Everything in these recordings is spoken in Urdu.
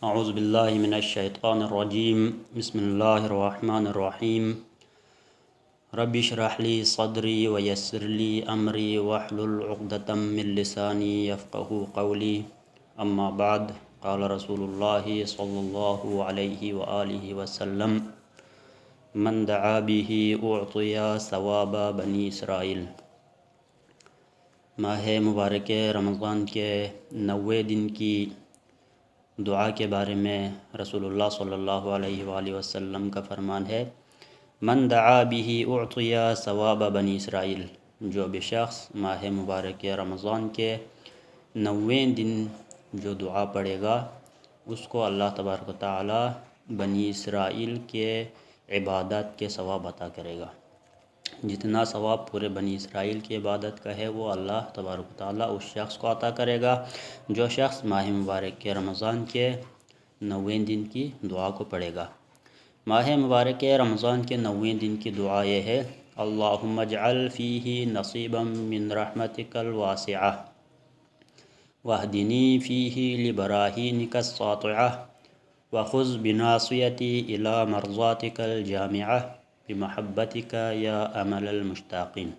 اعوذ باللہ من الشیطان الرجیم بسم اللہ الرحمن الرحیم رب اشرح لی صدری ویسر لی امری واحلل عقدۃ من لسانی یفقہوا قولی اما بعد قال رسول اللہ صلی اللہ علیہ وآلہ وسلم من دعا به اعطی ثواب بنی اسرائیل۔ ماہ مبارک رمضان کے 90 دن کی دعا کے بارے میں رسول اللہ صلی اللہ علیہ وآلہ وسلم کا فرمان ہے، من دعا به اعطی ثواب بنی اسرائیل، جو بھی شخص ماہ مبارک رمضان کے 90 دن جو دعا پڑھے گا اس کو اللہ تبارک و تعالی بنی اسرائیل کے عبادات کے ثواب عطا کرے گا۔ جتنا ثواب پورے بنی اسرائیل کی عبادت کا ہے وہ اللہ تبارک و تعالیٰ اس شخص کو عطا کرے گا جو شخص ماہ مبارک کے رمضان کے 90 دن کی دعا کو پڑھے گا۔ ماہ مبارک رمضان کے 90 دن کی دعا یہ ہے، اللہم اجعل فیہ نصیبا من رحمتک الواسعہ واہدنی فیہ لبراہینک الساطعہ وخذ بناصیتی الی مرضاتک الجامعہ بمحبتک یا امل المشتاقین۔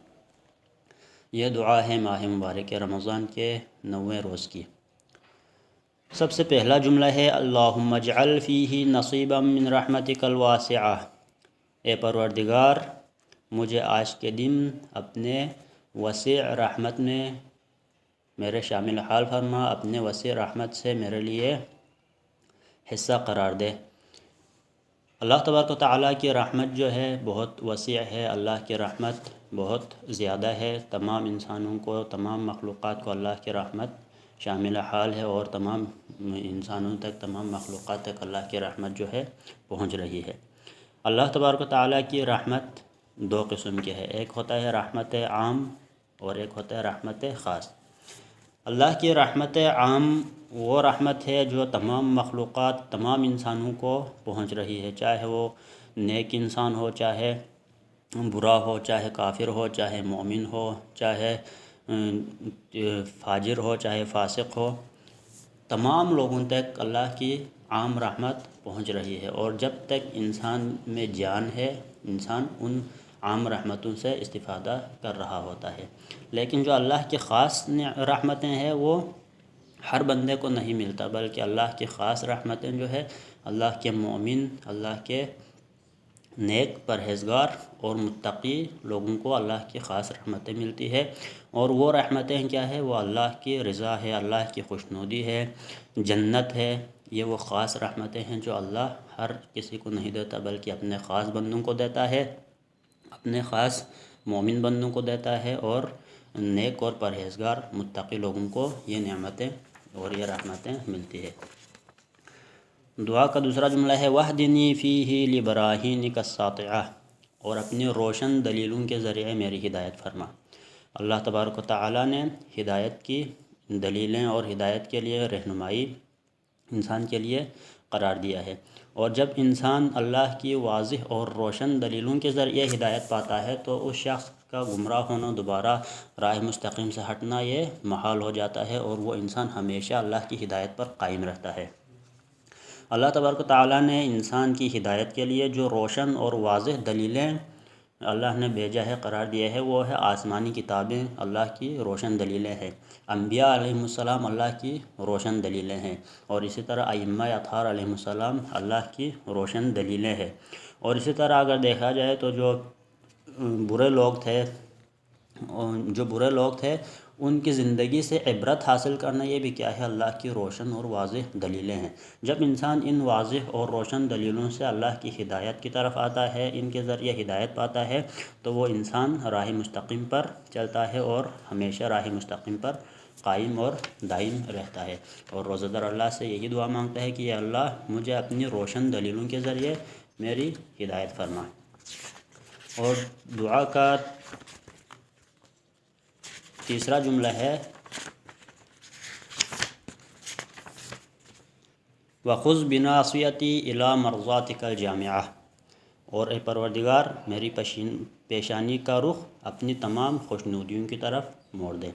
یہ دعا ہے ماہ مبارک رمضان کے 90 روز کی۔ سب سے پہلا جملہ ہے اللہم اجعل فیہ نصیبا من رحمتک الواسعہ، اے پروردگار مجھے آج کے دن اپنے وسیع رحمت میں میرے شامل حال فرما، اپنے وسیع رحمت سے میرے لیے حصہ قرار دے۔ اللہ تبارک و تعالیٰ کی رحمت جو ہے بہت وسیع ہے، اللہ کی رحمت بہت زیادہ ہے، تمام انسانوں کو، تمام مخلوقات کو اللہ کی رحمت شامل حال ہے، اور تمام انسانوں تک، تمام مخلوقات تک اللہ کی رحمت جو ہے پہنچ رہی ہے۔ اللہ تبارک و تعالیٰ کی رحمت دو قسم کی ہے، ایک ہوتا ہے رحمت عام اور ایک ہوتا ہے رحمت خاص۔ اللہ کی رحمت عام وہ رحمت ہے جو تمام مخلوقات، تمام انسانوں کو پہنچ رہی ہے، چاہے وہ نیک انسان ہو، چاہے برا ہو، چاہے کافر ہو، چاہے مومن ہو، چاہے فاجر ہو، چاہے فاسق ہو، تمام لوگوں تک اللہ کی عام رحمت پہنچ رہی ہے، اور جب تک انسان میں جان ہے انسان ان عام رحمتوں سے استفادہ کر رہا ہوتا ہے۔ لیکن جو اللہ کی خاص رحمتیں ہیں وہ ہر بندے کو نہیں ملتا، بلکہ اللہ کی خاص رحمتیں جو ہے اللہ کے مومن، اللہ کے نیک پرہیزگار اور متقی لوگوں کو اللہ کی خاص رحمتیں ملتی ہے، اور وہ رحمتیں کیا ہے؟ وہ اللہ کی رضا ہے، اللہ کی خوشنودی ہے، جنت ہے۔ یہ وہ خاص رحمتیں ہیں جو اللہ ہر کسی کو نہیں دیتا، بلکہ اپنے خاص بندوں کو دیتا ہے، اپنے خاص مومن بندوں کو دیتا ہے، اور نیک اور پرہیزگار متقی لوگوں کو یہ نعمتیں اور یہ رحمتیں ملتی ہے۔ دعا کا دوسرا جملہ ہے وَاہْدِنِی فِیہ لِبَرَاہِینِکَ السَّاطِعَةِ، اور اپنی روشن دلیلوں کے ذریعے میری ہدایت فرما۔ اللہ تبارک و تعالیٰ نے ہدایت کی دلیلیں اور ہدایت کے لیے رہنمائی انسان کے لیے قرار دیا ہے، اور جب انسان اللہ کی واضح اور روشن دلیلوں کے ذریعے ہدایت پاتا ہے تو اس شخص کا گمراہ ہونا، دوبارہ راہ مستقیم سے ہٹنا یہ محال ہو جاتا ہے، اور وہ انسان ہمیشہ اللہ کی ہدایت پر قائم رہتا ہے۔ اللہ تبارک و تعالیٰ نے انسان کی ہدایت کے لیے جو روشن اور واضح دلیلیں اللہ نے بھیجا ہے، قرار دیا ہے، وہ ہے آسمانی کتابیں اللہ کی روشن دلیلیں ہیں، انبیاء علیہ السلام اللہ کی روشن دلیلیں ہیں، اور اسی طرح ائمہ اطہار علیہ السلام اللہ کی روشن دلیلیں ہیں۔ اور اسی طرح اگر دیکھا جائے تو جو برے لوگ تھے ان کی زندگی سے عبرت حاصل کرنا یہ بھی کیا ہے؟ اللہ کی روشن اور واضح دلیلیں ہیں۔ جب انسان ان واضح اور روشن دلیلوں سے اللہ کی ہدایت کی طرف آتا ہے، ان کے ذریعے ہدایت پاتا ہے، تو وہ انسان راہ مستقیم پر چلتا ہے اور ہمیشہ راہ مستقیم پر قائم اور دائم رہتا ہے، اور روزہ دار اللہ سے یہی دعا مانگتا ہے کہ یا اللہ مجھے اپنی روشن دلیلوں کے ذریعے میری ہدایت فرما۔ اور دعا کا تیسرا جملہ ہے وَخُذْ بِنَاصِیَتِی اِلیٰ مَرْضَاتِکَ الْجَامِعَةِ، اور اے پروردگار میری پیشانی کا رخ اپنی تمام خوشنودیوں کی طرف موڑ دے۔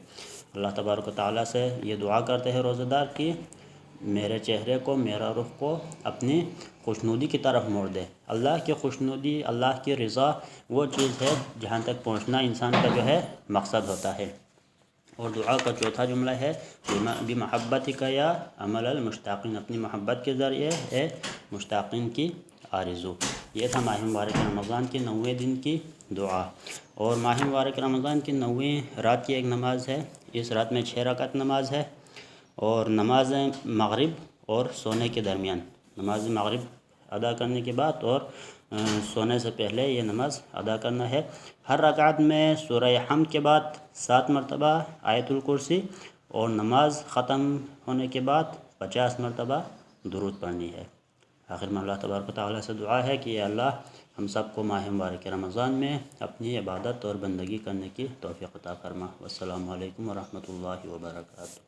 اللہ تبارک و تعالیٰ سے یہ دعا کرتے ہیں روزہ دار کی میرے چہرے کو، میرا رخ کو اپنی خوشنودی کی طرف موڑ دے۔ اللہ کی خوشنودی، اللہ کی رضا وہ چیز ہے جہاں تک پہنچنا انسان کا جو ہے مقصد ہوتا ہے۔ اور دعا کا چوتھا جملہ ہے بمحبتک یا عمل المشتاقین، اپنی محبت کے ذریعے اے مشتاقین کی آرزو۔ یہ تھا ماہ مبارک رمضان کے 90ویں دن کی دعا۔ اور ماہ مبارک رمضان کی 9ویں رات کی ایک نماز ہے، اس رات میں 6 رکعت نماز ہے، اور نماز مغرب اور سونے کے درمیان، نماز مغرب ادا کرنے کے بعد اور سونے سے پہلے یہ نماز ادا کرنا ہے۔ ہر رکعت میں سورہ حمد کے بعد 7 مرتبہ آیت الکرسی، اور نماز ختم ہونے کے بعد 50 مرتبہ درود پڑھنی ہے۔ آخر میں اللہ تبارک و تعالیٰ سے دعا ہے کہ اے اللہ ہم سب کو ماہ مبارک رمضان میں اپنی عبادت اور بندگی کرنے کی توفیق عطا فرما۔ والسلام علیکم ورحمۃ اللہ وبرکاتہ۔